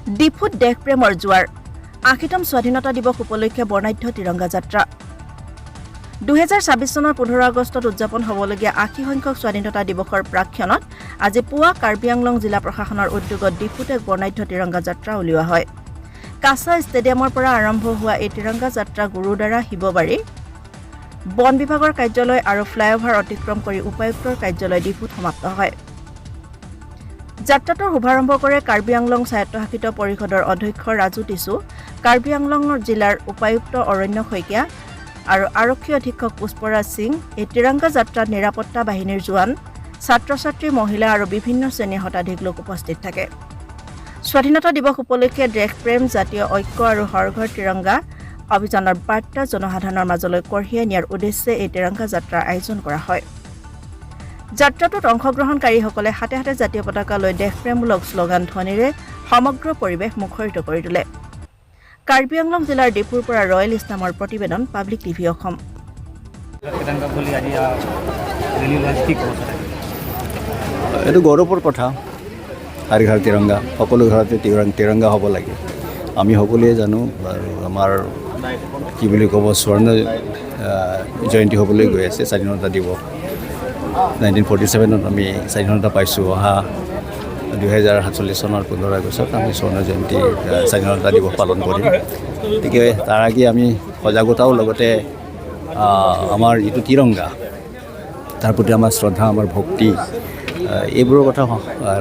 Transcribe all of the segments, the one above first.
ডিফুত দেশপ্ৰেমৰ জোৱাৰ ৮০তম স্বাধীনতা দিৱস উপলক্ষে বৰ্ণাঢ্য তিৰংগা যাত্ৰা ২০২৬ চনৰ ১৫ আগষ্টত উদযাপন হ'বলগীয়া ৮০ সংখ্যক স্বাধীনতা দিৱসৰ প্ৰাক্ষণত আজি পুৱা কাৰ্বি আংলং জিলা প্ৰশাসনৰ উদ্যোগত ডিফুত এক বৰ্ণাঢ্য তিৰংগা যাত্ৰা উলিওৱা হয় কাছা ষ্টেডিয়ামৰ পৰা আৰম্ভ হোৱা এই তিৰংগা যাত্ৰা গুৰুদ্বাৰা শিৱবাৰী বন বিভাগৰ কাৰ্যালয় আৰু ফ্লাইঅভাৰ অতিক্ৰম কৰি উপায়ুক্তৰ কাৰ্যালয় ডিফুত সমাপ্ত হয় যাত্ৰাটোৰ শুভাৰম্ভ কৰে কাৰ্বি আংলং স্বায়ত্তশাসিত পৰিষদৰ অধ্যক্ষ ৰাজু টিছু কাৰ্বি আংলং জিলাৰ উপায়ুক্ত অৰণ্য শইকীয়া আৰু আৰক্ষী অধীক্ষক পুষ্পৰাজ সিং এই তিৰংগা যাত্ৰাত নিৰাপত্তা বাহিনীৰ জোৱান ছাত্ৰ-ছাত্ৰী মহিলা আৰু বিভিন্ন শ্ৰেণীৰ শতাধিক লোক উপস্থিত থাকে স্বাধীনতা দিৱস উপলক্ষে দেশপ্ৰেম জাতীয় ঐক্য আৰু হৰ ঘৰ তিৰংগা অভিযানৰ বাৰ্তা জনসাধাৰণৰ মাজলৈ কঢ়িয়াই নিয়াৰ উদ্দেশ্যে এই তিৰংগা যাত্ৰাৰ আয়োজন কৰা হয় যাত্ৰাটোত অংশগ্ৰহণকাৰীসকলে হাতে হাতে জাতীয় পতাকা লৈ দেশপ্ৰেমমূলক শ্লোগান ধ্বনিৰে সমগ্ৰ পৰিৱেশ মুখৰিত কৰি তোলে কাৰ্বি আংলং জিলাৰ ডিপুৰ পৰা ৰয়েল ইছলামৰ প্ৰতিবেদন পাব্লিক টিভি অসম এইটো গৌৰৱৰ কথা হৰ ঘৰ তিৰংগা সকলো ঘৰতে তিৰংগা হ'ব লাগে আমি সকলোৱে জানো আৰু আমাৰ কি বুলি ক'ব স্বৰ্ণ জয়ন্তী হ'বলৈ গৈ আছে স্বাধীনতা দিৱস 1947ত আমি স্বাধীনতা পাইছোঁ অহা 2047 চনৰ 15 আগষ্টত আমি স্বৰ্ণ জয়ন্তী স্বাধীনতা দিৱস পালন কৰিম গতিকে তাৰ আগেয়ে আমি সজাগতাও লগতে আমাৰ যিটো তিৰংগা তাৰ প্ৰতি আমাৰ শ্ৰদ্ধা আমাৰ ভক্তি এইবোৰৰ কথা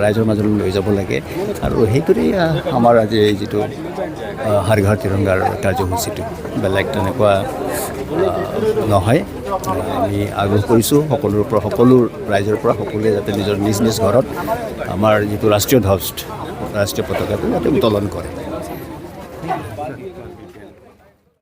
ৰাইজৰ মাজলৈ লৈ যাব লাগে আৰু সেইটোৱেই আমাৰ আজি এই যিটো হৰ ঘৰ তিৰংগাৰ কাৰ্যসূচীটো বেলেগ তেনেকুৱা নহয় আমি আগ্ৰহ কৰিছোঁ সকলো ৰাইজৰ পৰা সকলোৱে যাতে নিজৰ নিজ নিজ ঘৰত আমাৰ যিটো ৰাষ্ট্ৰীয় ধ্বজ ৰাষ্ট্ৰীয় পতাকাটো যাতে উত্তোলন কৰে